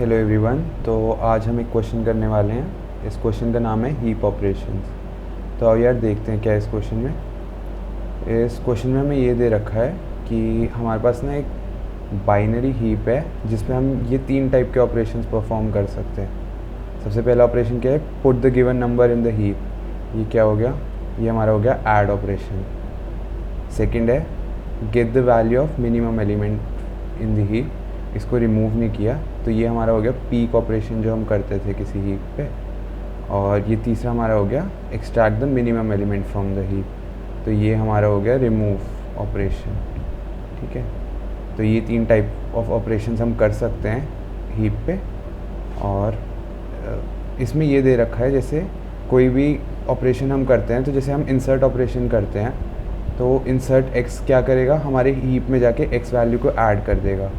Hello everyone. तो आज हम एक क्वेश्चन करने वाले हैं। इस क्वेश्चन का नाम है हीप ऑपरेशंस। तो अब यार देखते हैं क्या है इस क्वेश्चन में। इस क्वेश्चन में हमें ये दे रखा है कि हमारे पास ना एक बाइनरी हीप है जिसमें हम ये 3 टाइप के ऑपरेशंस परफॉर्म कर सकते हैं। सबसे पहला ऑपरेशन क्या है, put the given number in the heap. ये क्या हो गया, ये हमारा हो गया ऐड ऑपरेशन। सेकेंड है get the value of minimum element in the heap. इसको रिमूव नहीं किया तो ये हमारा हो गया पीक ऑपरेशन जो हम करते थे किसी हीप पे। और ये तीसरा हमारा हो गया extract the minimum element from the heap. तो ये हमारा हो गया रिमूव ऑपरेशन। ठीक है, तो ये 3 टाइप ऑफ ऑपरेशंस हम कर सकते हैं हीप पे। और इसमें ये दे रखा है जैसे कोई भी ऑपरेशन हम करते हैं, तो जैसे हम इंसर्ट ऑपरेशन करते हैं तो इंसर्ट एक्स क्या करेगा, हमारे हीप में जाके एक्स वैल्यू को ऐड कर देगा।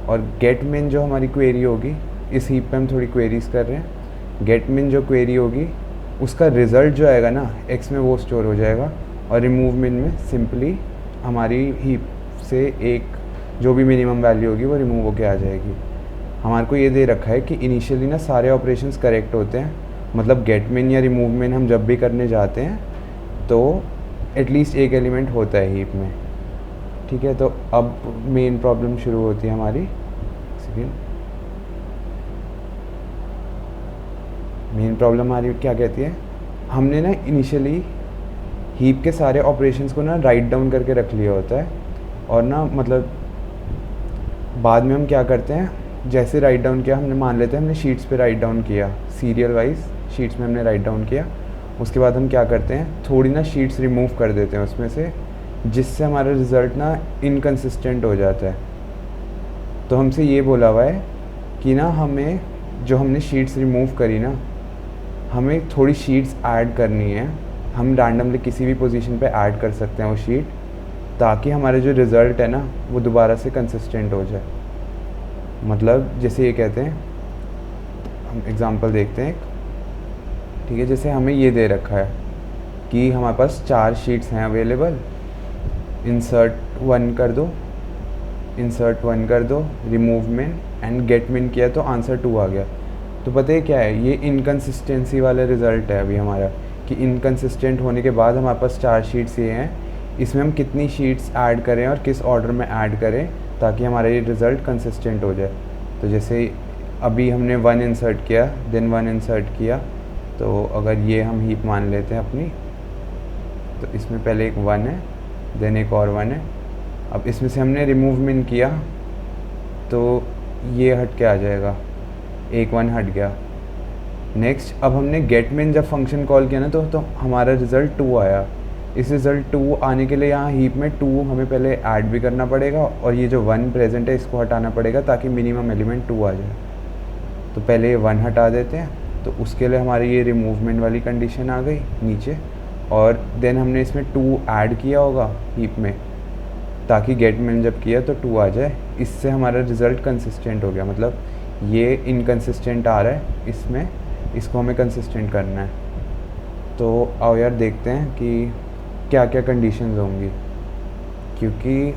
और गेट मिन जो हमारी क्वेरी होगी, इस हीप पे हम थोड़ी क्वेरीज कर रहे हैं, गेट मिन जो क्वेरी होगी उसका रिज़ल्ट जो आएगा ना एक्स में वो स्टोर हो जाएगा। और रिमूव मिन में सिंपली हमारी हीप से एक जो भी मिनिमम वैल्यू होगी वो रिमूव होके आ जाएगी। हमारे को ये दे रखा है कि इनिशियली ना सारे ऑपरेशंस करेक्ट होते हैं, मतलब गेट मिन या रिमूव मिन हम जब भी करने जाते हैं तो एटलीस्ट एक एलिमेंट होता है हीप में। ठीक है, तो अब मेन प्रॉब्लम शुरू होती है हमारी। सेकेंड मेन प्रॉब्लम हमारी क्या कहती है, हमने ना इनिशियली हीप के सारे ऑपरेशंस को ना राइट डाउन करके रख लिया होता है। और ना मतलब बाद में हम क्या करते हैं, जैसे राइट डाउन किया, हमने मान लेते हैं हमने शीट्स पे राइट डाउन किया, सीरियल वाइज शीट्स में हमने राइट डाउन किया। उसके बाद हम क्या करते हैं, थोड़ी ना शीट्स रिमूव कर देते हैं उसमें से, जिससे हमारा रिज़ल्ट ना इनकंसिस्टेंट हो जाता है। तो हमसे ये बोला हुआ है कि ना हमें जो हमने शीट्स रिमूव करी ना, हमें थोड़ी शीट्स ऐड करनी है। हम रैंडमली किसी भी पोजीशन पे ऐड कर सकते हैं वो शीट, ताकि हमारे जो रिज़ल्ट है ना वो दोबारा से कंसिस्टेंट हो जाए। मतलब जैसे ये कहते हैं, हम एग्ज़ाम्पल देखते हैं। ठीक है, जैसे हमें ये दे रखा है कि हमारे पास 4 शीट्स हैं अवेलेबल, इंसर्ट 1 कर दो, इंसर्ट 1 कर दो, रिमूव मिन एंड गेट मिन किया तो आंसर 2 आ गया। तो पता है क्या है, ये इनकंसिस्टेंसी वाला रिज़ल्ट है अभी हमारा, कि इनकंसिस्टेंट होने के बाद हमारे पास 4 शीट्स ये हैं, इसमें हम कितनी शीट्स ऐड करें और किस ऑर्डर में ऐड करें ताकि हमारा ये रिज़ल्ट कंसिस्टेंट हो जाए। तो जैसे अभी हमने 1 इंसर्ट किया, देन 1 इंसर्ट किया, तो अगर ये हम हीप मान लेते हैं अपनी, तो इसमें पहले एक 1 है, देन एक और 1 है। अब इसमें से हमने रिमूव मिन किया तो ये हट के आ जाएगा, एक 1 हट गया। नेक्स्ट अब हमने गेट मिन जब फंक्शन कॉल किया ना तो हमारा रिज़ल्ट 2 आया। इस रिज़ल्ट 2 आने के लिए यहाँ हीप में 2 हमें पहले ऐड भी करना पड़ेगा, और ये जो 1 प्रेजेंट है इसको हटाना पड़ेगा ताकि मिनिमम एलिमेंट 2 आ जाए। तो पहले ये 1 हटा देते हैं, तो उसके लिए हमारी ये रिमूवमेंट वाली कंडीशन आ गई नीचे। और देन हमने इसमें 2 ऐड किया होगा हीप में, ताकि गेट मिन जब किया तो 2 आ जाए। इससे हमारा रिज़ल्ट कंसिस्टेंट हो गया। मतलब ये इनकंसिस्टेंट आ रहा है इसमें, इसको हमें कंसिस्टेंट करना है। तो आओ यार देखते हैं कि क्या क्या कंडीशंस होंगी, क्योंकि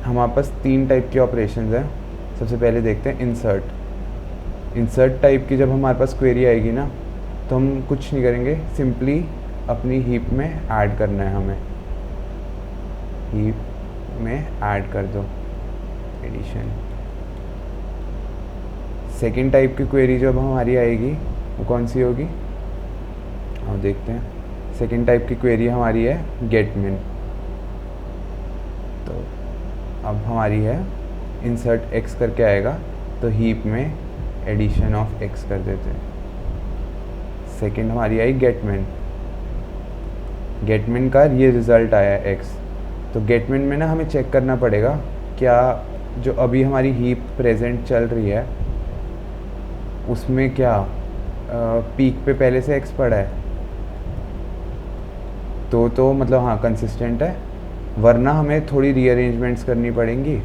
हमारे पास 3 टाइप के ऑपरेशंस हैं। सबसे पहले देखते हैं इंसर्ट। इंसर्ट टाइप की जब हमारे पास क्वेरी आएगी ना, तो हम कुछ नहीं करेंगे, सिंपली अपनी हीप में ऐड करना है हमें। हीप में ऐड कर दो, एडिशन। सेकेंड टाइप की क्वेरी जब हमारी आएगी वो कौन सी होगी, अब देखते हैं। सेकेंड टाइप की क्वेरी हमारी है गेट मिन। तो अब हमारी है इंसर्ट एक्स करके आएगा, तो हीप में एडिशन ऑफ एक्स कर देते हैं। सेकेंड हमारी आई गेट मिन। गेट मिन का ये रिज़ल्ट आया एक्स, तो गेट मिन में ना हमें चेक करना पड़ेगा क्या जो अभी हमारी हीप प्रेजेंट चल रही है उसमें क्या पीक पे पहले से एक्स पड़ा है, तो मतलब हाँ कंसिस्टेंट है, वरना हमें थोड़ी रीअरेंजमेंट्स करनी पड़ेंगी।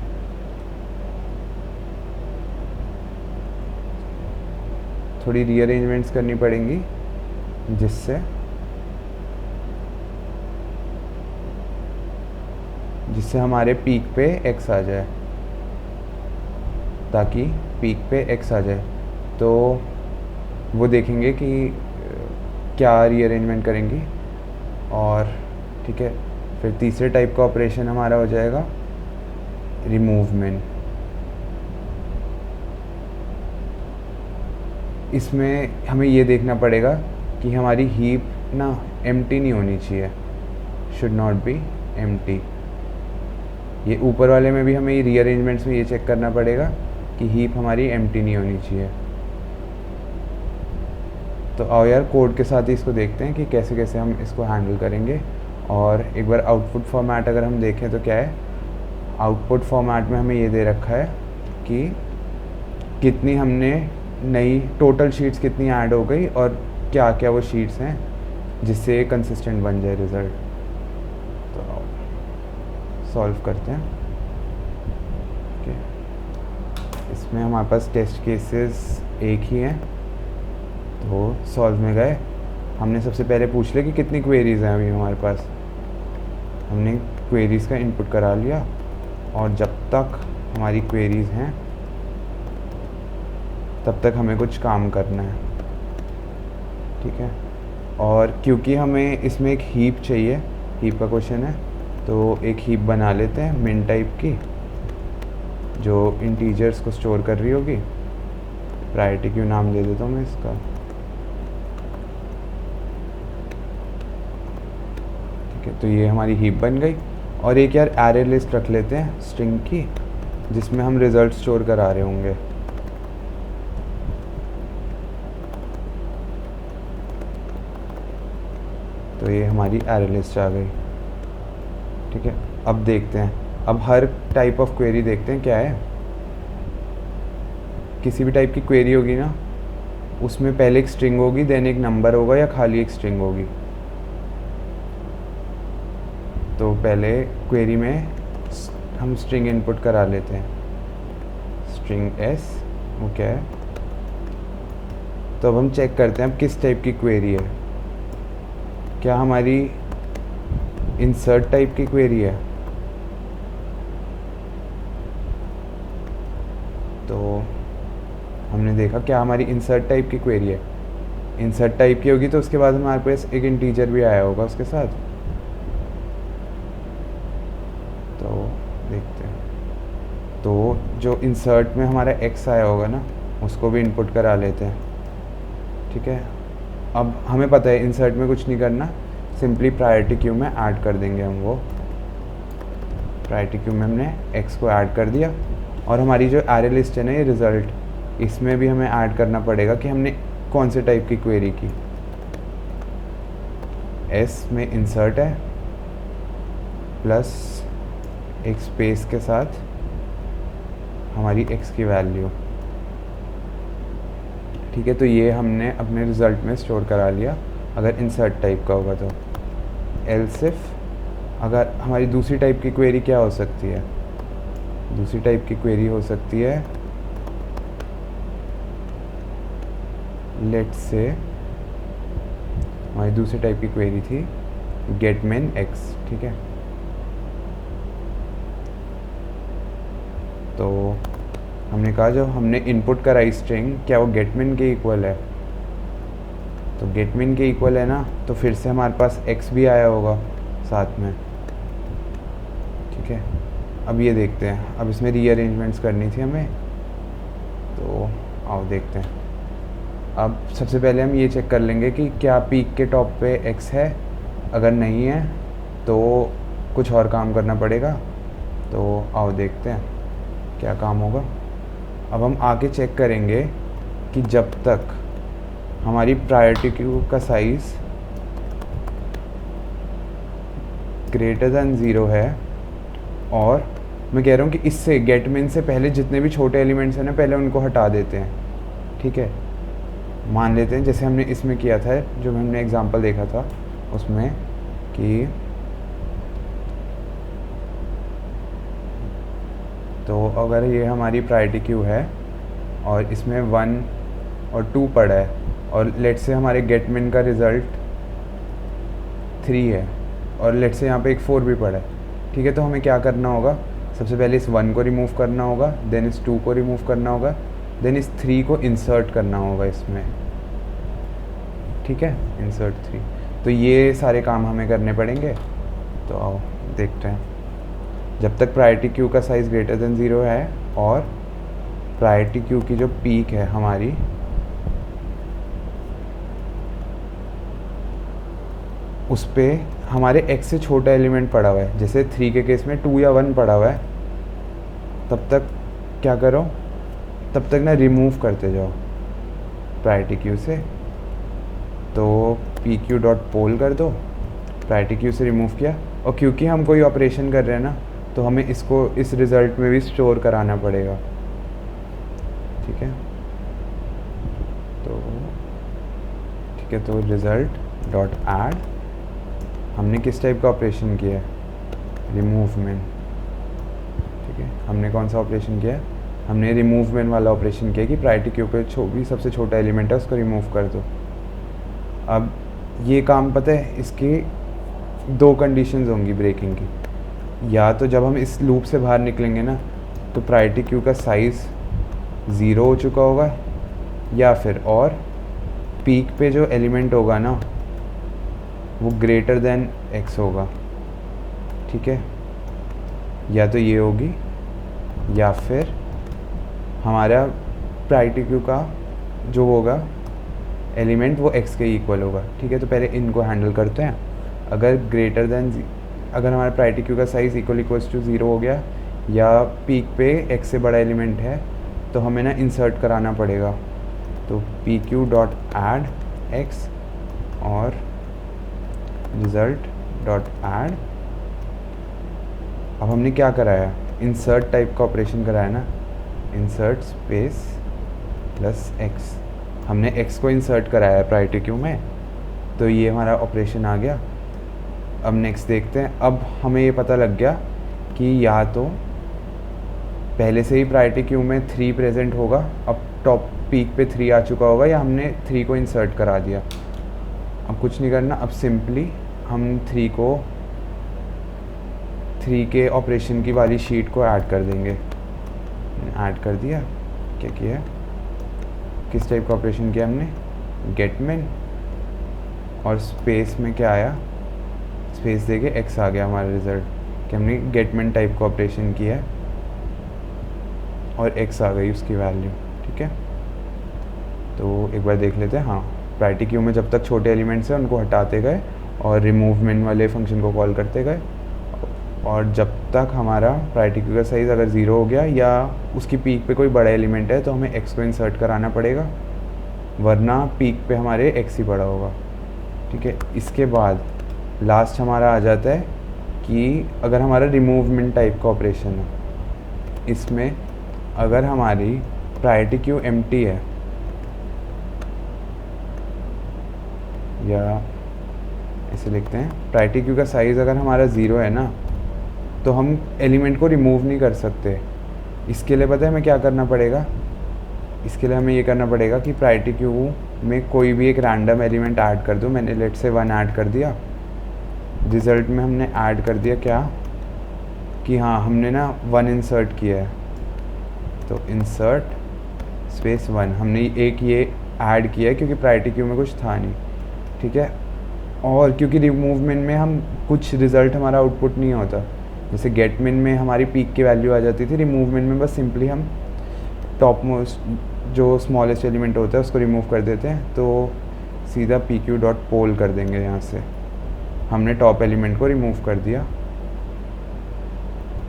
थोड़ी रीअरेंजमेंट्स करनी पड़ेंगी जिससे हमारे पीक पे एक्स आ जाए, ताकि पीक पे एक्स आ जाए। तो वो देखेंगे कि क्या रीअरेंजमेंट करेंगी। और ठीक है, फिर तीसरे टाइप का ऑपरेशन हमारा हो जाएगा रिमूवमेंट। इसमें हमें ये देखना पड़ेगा कि हमारी हीप ना एम्प्टी नहीं होनी चाहिए, शुड नॉट बी एम्प्टी। ये ऊपर वाले में भी हमें ये रीअरेंजमेंट्स में ये चेक करना पड़ेगा कि हीप हमारी एम्प्टी नहीं होनी चाहिए। तो आओ यार कोड के साथ ही इसको देखते हैं कि कैसे कैसे हम इसको हैंडल करेंगे। और एक बार आउटपुट फॉर्मेट अगर हम देखें तो क्या है, आउटपुट फॉर्मेट में हमें ये दे रखा है कि कितनी हमने नई टोटल शीट्स कितनी ऐड हो गई और क्या क्या वो शीट्स हैं जिससे कंसिस्टेंट बन जाए रिज़ल्ट। तो सॉल्व करते हैं। ओके, इसमें हमारे पास टेस्ट केसेस एक ही हैं, तो सॉल्व में गए। हमने सबसे पहले पूछ लिया कि कितनी क्वेरीज़ हैं अभी हमारे पास। हमने क्वेरीज़ का इनपुट करा लिया और जब तक हमारी क्वेरीज़ हैं तब तक हमें कुछ काम करना है, ठीक है। और क्योंकि हमें इसमें एक हीप चाहिए, हीप का क्वेश्चन है, तो एक हीप बना लेते हैं मिन टाइप की जो इंटीजर्स को स्टोर कर रही होगी। प्रायोरिटी क्यू नाम दे देता हूँ मैं इसका। ठीक है, तो ये हमारी हीप बन गई। और एक यार एरे लिस्ट रख लेते हैं स्ट्रिंग की जिसमें हम रिज़ल्ट स्टोर करा रहे होंगे। तो ये हमारी एरे लिस्ट आ गई, ठीक है। अब देखते हैं, अब हर टाइप ऑफ क्वेरी देखते हैं क्या है। किसी भी टाइप की क्वेरी होगी ना, उसमें पहले एक स्ट्रिंग होगी, देन एक नंबर होगा या खाली एक स्ट्रिंग होगी। तो पहले क्वेरी में हम स्ट्रिंग इनपुट करा लेते हैं, स्ट्रिंग एस, वो क्या है। तो अब हम चेक करते हैं अब किस टाइप की क्वेरी है। क्या हमारी इंसर्ट टाइप की क्वेरी है? तो हमने देखा क्या हमारी इंसर्ट टाइप की क्वेरी है। इंसर्ट टाइप की होगी तो उसके बाद हमारे पास एक इंटीजर भी आया होगा उसके साथ। तो देखते हैं, तो जो इंसर्ट में हमारा एक्स आया होगा ना, उसको भी इनपुट करा लेते हैं, ठीक है। अब हमें पता है इंसर्ट में कुछ नहीं करना, सिंपली प्रायोरिटी क्यू में ऐड कर देंगे हम वो। प्रायोरिटी क्यू में हमने एक्स को ऐड कर दिया। और हमारी जो एरे लिस्ट है ना, ये रिज़ल्ट, इसमें भी हमें ऐड करना पड़ेगा कि हमने कौन से टाइप की क्वेरी की। एस में इंसर्ट है प्लस एक स्पेस के साथ हमारी एक्स की वैल्यू, ठीक है। तो ये हमने अपने रिज़ल्ट में स्टोर करा लिया अगर इंसर्ट टाइप का होगा तो। एल्स इफ अगर हमारी दूसरी टाइप की क्वेरी क्या हो सकती है, दूसरी टाइप की क्वेरी हो सकती है, लेट्स से हमारी दूसरी टाइप की क्वेरी थी गेट मिन एक्स, ठीक है। तो हमने कहा जब हमने इनपुट कराई स्ट्रिंग, क्या वो गेट मिन के इक्वल है? तो गेट मिन के इक्वल है ना, तो फिर से हमारे पास एक्स भी आया होगा साथ में, ठीक है। अब ये देखते हैं, अब इसमें रीअरेंजमेंट्स करनी थी हमें, तो आओ देखते हैं। अब सबसे पहले हम ये चेक कर लेंगे कि क्या पीक के टॉप पे एक्स है। अगर नहीं है तो कुछ और काम करना पड़ेगा। तो आओ देखते हैं क्या काम होगा। अब हम आगे चेक करेंगे कि जब तक हमारी प्रायोरिटी क्यू का साइज़ ग्रेटर दैन 0 है, और मैं कह रहा हूँ कि इससे गेट मिन से पहले जितने भी छोटे एलिमेंट्स हैं ना, पहले उनको हटा देते हैं, ठीक है। मान लेते हैं जैसे हमने इसमें किया था, जो हमने एग्जांपल देखा था उसमें, कि तो अगर ये हमारी प्रायोरिटी क्यू है और इसमें 1 और 2 पड़ा है, और लेट से हमारे गेट मिन का रिज़ल्ट 3 है, और लेट से यहाँ पे एक 4 भी पड़ा है, ठीक है। तो हमें क्या करना होगा, सबसे पहले इस 1 को रिमूव करना होगा, देन इस 2 को रिमूव करना होगा, देन इस 3 को इंसर्ट करना होगा इसमें, ठीक है, इंसर्ट 3। तो ये सारे काम हमें करने पड़ेंगे। तो आओ देखते हैं। जब तक प्रायोरिटी क्यू का साइज़ ग्रेटर देन 0 है और प्रायोरिटी क्यू की जो पीक है हमारी उस पर हमारे x से छोटा एलिमेंट पड़ा हुआ है, जैसे 3 के केस में 2 या 1 पड़ा हुआ है, तब तक क्या करो, तब तक ना रिमूव करते जाओ प्रायोरिटी क्यू से। तो पी क्यू डॉट पोल कर दो, प्रायोरिटी क्यू से रिमूव किया। और क्योंकि हम कोई ऑपरेशन कर रहे हैं ना, तो हमें इसको इस रिज़ल्ट में भी स्टोर कराना पड़ेगा, ठीक है। तो ठीक है, तो रिज़ल्ट डॉट ऐड, हमने किस टाइप का ऑपरेशन किया है, रिमूवमेंट, ठीक है। हमने कौन सा ऑपरेशन किया है, हमने रिमूवमेंट वाला ऑपरेशन किया कि प्रायोरिटी क्यू पे भी सबसे छोटा एलिमेंट है उसको रिमूव कर दो। अब ये काम पता है, इसकी 2 कंडीशंस होंगी ब्रेकिंग की। या तो जब हम इस लूप से बाहर निकलेंगे ना, तो प्रायोरिटी क्यू का साइज़ 0 हो चुका होगा, या फिर और पीक पे जो एलिमेंट होगा ना वो ग्रेटर देन x होगा, ठीक है। या तो ये होगी, या फिर हमारा प्रायोरिटी क्यू का जो होगा एलिमेंट वो x के इक्वल होगा, ठीक है। तो पहले इनको हैंडल करते हैं। अगर अगर हमारा प्रायोरिटी क्यू का साइज़ इक्वल्स टू 0 हो गया या पीक पे x से बड़ा एलिमेंट है, तो हमें ना इंसर्ट कराना पड़ेगा। तो P Q dot add x और रिज़ल्ट डॉट ऐड। अब हमने क्या कराया, इंसर्ट टाइप का ऑपरेशन कराया ना, इंसर्ट स्पेस प्लस x। हमने x को इंसर्ट कराया है प्रायोरिटी क्यू में, तो ये हमारा ऑपरेशन आ गया। अब नेक्स्ट देखते हैं। अब हमें ये पता लग गया कि या तो पहले से ही प्रायोरिटी क्यू में 3 प्रेजेंट होगा, अब टॉप पीक पे 3 आ चुका होगा, या हमने 3 को इंसर्ट करा दिया। अब कुछ नहीं करना, अब सिंपली हम 3 के ऑपरेशन की वाली शीट को ऐड कर देंगे। ऐड कर दिया, क्या किया, किस टाइप का ऑपरेशन किया हमने, गेट मिन, और स्पेस में क्या आया, स्पेस देके x आ गया हमारा रिज़ल्ट, कि हमने गेट मिन टाइप का ऑपरेशन किया है और x आ गई उसकी वैल्यू, ठीक है। तो एक बार देख लेते हैं। हाँ, प्रायोरिटी क्यू में जब तक छोटे एलिमेंट्स हैं उनको हटाते गए और रिमूवमेंट वाले फंक्शन को कॉल करते गए, और जब तक हमारा प्रायोरिटी क्यू का साइज़ अगर 0 हो गया या उसकी पीक पे कोई बड़ा एलिमेंट है तो हमें x को इंसर्ट कराना पड़ेगा, वरना पीक पे हमारे x ही बड़ा होगा, ठीक है। इसके बाद लास्ट हमारा आ जाता है कि अगर हमारा रिमूवमेंट टाइप का ऑपरेशन है, इसमें अगर हमारी प्रायोरिटी क्यू एम्प्टी है या इसे लिखते हैं, प्रायोरिटी क्यू का साइज़ अगर हमारा 0 है ना, तो हम एलिमेंट को रिमूव नहीं कर सकते। इसके लिए पता है हमें क्या करना पड़ेगा, इसके लिए हमें ये करना पड़ेगा कि प्रायोरिटी क्यू में कोई भी एक रैंडम एलिमेंट ऐड कर दो। मैंने लेट से 1 ऐड कर दिया, रिज़ल्ट में हमने ऐड कर दिया क्या, कि हाँ हमने ना 1 इंसर्ट किया है, तो इंसर्ट स्पेस 1 हमने एक ये ऐड किया है क्योंकि प्रायोरिटी क्यू में कुछ था नहीं, ठीक है। और क्योंकि रिमूवमेंट में हम कुछ रिज़ल्ट हमारा आउटपुट नहीं होता, जैसे गेट मिन में हमारी पीक की वैल्यू आ जाती थी, रिमूवमेंट में बस सिंपली हम टॉप मोस्ट जो स्मॉलेस्ट एलिमेंट होता है उसको रिमूव कर देते हैं। तो सीधा पी क्यू डॉट पोल कर देंगे, यहाँ से हमने टॉप एलिमेंट को रिमूव कर दिया।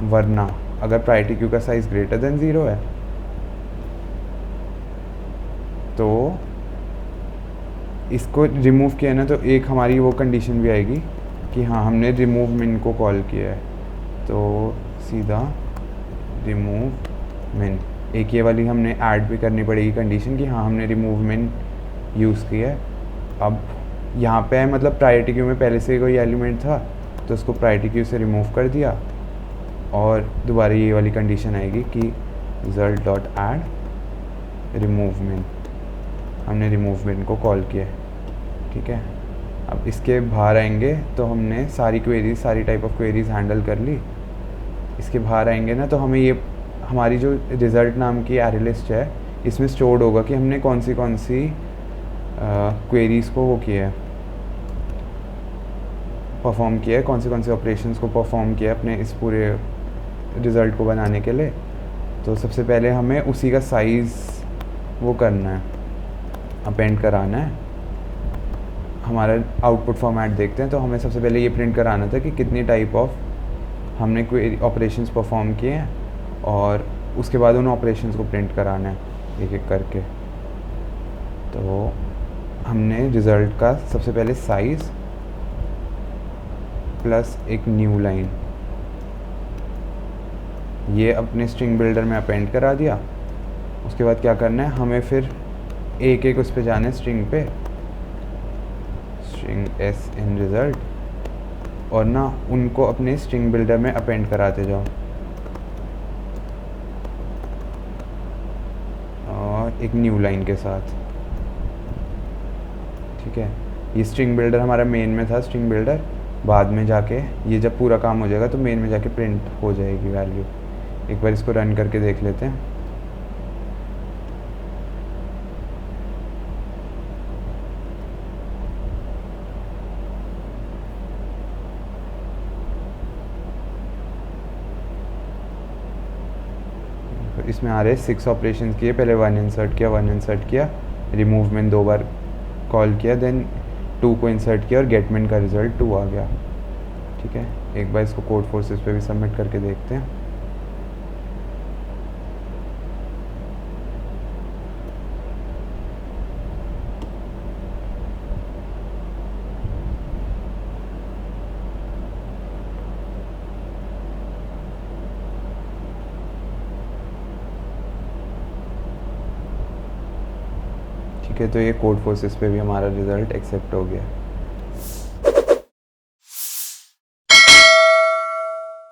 वरना अगर प्रायोरिटी क्यू का साइज़ ग्रेटर देन 0 है तो इसको रिमूव किया ना, तो एक हमारी वो कंडीशन भी आएगी कि हाँ हमने रिमूव मिन को कॉल किया है, तो सीधा रिमूव मिन, एक ये वाली हमने ऐड भी करनी पड़ेगी कंडीशन कि हाँ हमने रिमूव मिन यूज़ किया है। अब यहाँ पे है मतलब प्रायोरिटी क्यू में पहले से कोई एलिमेंट था तो उसको प्रायोरिटी क्यू से रिमूव कर दिया, और दोबारा ये वाली कंडीशन आएगी कि रिजल्ट डॉट ऐड रिमूव मिन, हमने रिमूव मिन को कॉल किया, ठीक है। अब इसके बाहर आएंगे तो हमने सारी क्वेरीज, सारी टाइप ऑफ क्वेरीज हैंडल कर ली। इसके बाहर आएंगे ना तो हमें ये हमारी जो रिज़ल्ट नाम की एरे लिस्ट है इसमें स्टोर्ड होगा कि हमने कौन सी क्वेरीज़ को वो किया है, परफॉर्म किया है, कौन से ऑपरेशंस को परफॉर्म किया है अपने इस पूरे रिज़ल्ट को बनाने के लिए। तो सबसे पहले हमें उसी का साइज़ वो करना है, अपेंड कराना है। हमारा आउटपुट फॉर्मेट देखते हैं, तो हमें सबसे पहले ये प्रिंट कराना था कि कितनी टाइप ऑफ हमने क्वेरी ऑपरेशंस परफॉर्म किए हैं, और उसके बाद उन ऑपरेशंस को प्रिंट कराना है एक एक करके। तो हमने रिज़ल्ट का सबसे पहले साइज़ प्लस एक न्यू लाइन ये अपने स्ट्रिंग बिल्डर में अपेंड करा दिया। उसके बाद क्या करना है, हमें फिर एक एक उस पे जाना है स्ट्रिंग पे, स्ट्रिंग एस इन रिज़ल्ट, और ना उनको अपने स्ट्रिंग बिल्डर में अपेंड कराते जाओ। और एक न्यू लाइन के साथ, ठीक है। ये स्ट्रिंग बिल्डर हमारा मेन में था, स्ट्रिंग बिल्डर बाद में जाके ये जब पूरा काम हो जाएगा तो मेन में जाके प्रिंट हो जाएगी वैल्यू। एक बार इसको रन करके देख लेते हैं। इसमें आ रहे 6 ऑपरेशन किए, पहले 1 इंसर्ट किया, रिमूव में 2 बार कॉल किया, देन 2 को इंसर्ट किया और गेट में का रिज़ल्ट 2 आ गया। ठीक है, एक बार इसको कोड फोर्सेस पे भी सबमिट करके देखते हैं। ठीक है, तो ये कोड फोर्सेस पे भी हमारा रिज़ल्ट एक्सेप्ट हो गया।